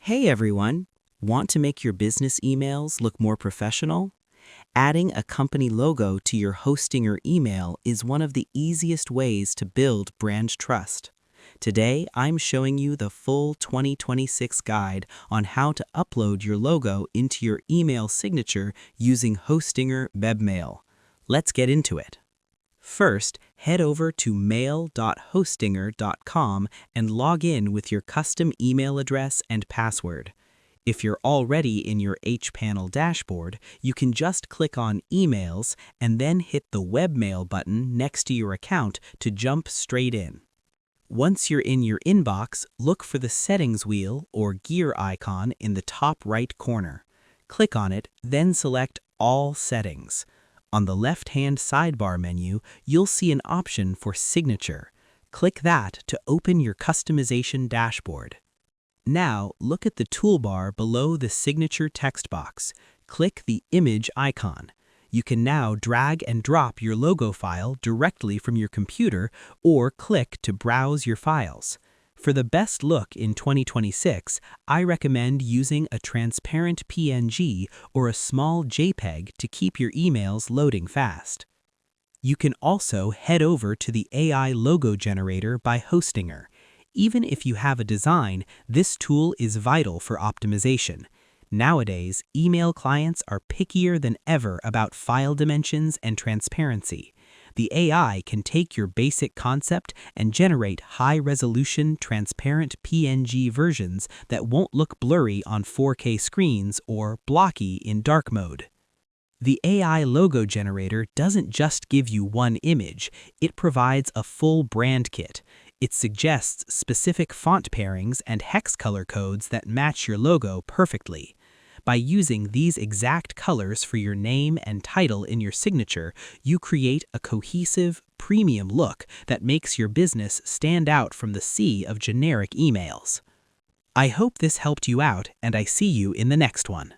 Hey everyone! Want to make your business emails look more professional? Adding a company logo to your Hostinger email is one of the easiest ways to build brand trust. Today, I'm showing you the full 2026 guide on how to upload your logo into your email signature using Hostinger Webmail. Let's get into it. First, head over to mail.hostinger.com and log in with your custom email address and password. If you're already in your hPanel dashboard, you can just click on Emails and then hit the Webmail button next to your account to jump straight in. Once you're in your inbox, look for the Settings wheel or gear icon in the top right corner. Click on it, then select All Settings. On the left-hand sidebar menu, you'll see an option for Signature. Click that to open your customization dashboard. Now, look at the toolbar below the Signature text box. Click the image icon. You can now drag and drop your logo file directly from your computer or click to browse your files. For the best look in 2026, I recommend using a transparent PNG or a small JPEG to keep your emails loading fast. You can also head over to the AI logo generator by Hostinger. Even if you have a design, this tool is vital for optimization. Nowadays, email clients are pickier than ever about file dimensions and transparency. The AI can take your basic concept and generate high-resolution, transparent PNG versions that won't look blurry on 4K screens or blocky in dark mode. The AI logo generator doesn't just give you one image, it provides a full brand kit. It suggests specific font pairings and hex color codes that match your logo perfectly. By using these exact colors for your name and title in your signature, you create a cohesive, premium look that makes your business stand out from the sea of generic emails. I hope this helped you out, and I see you in the next one.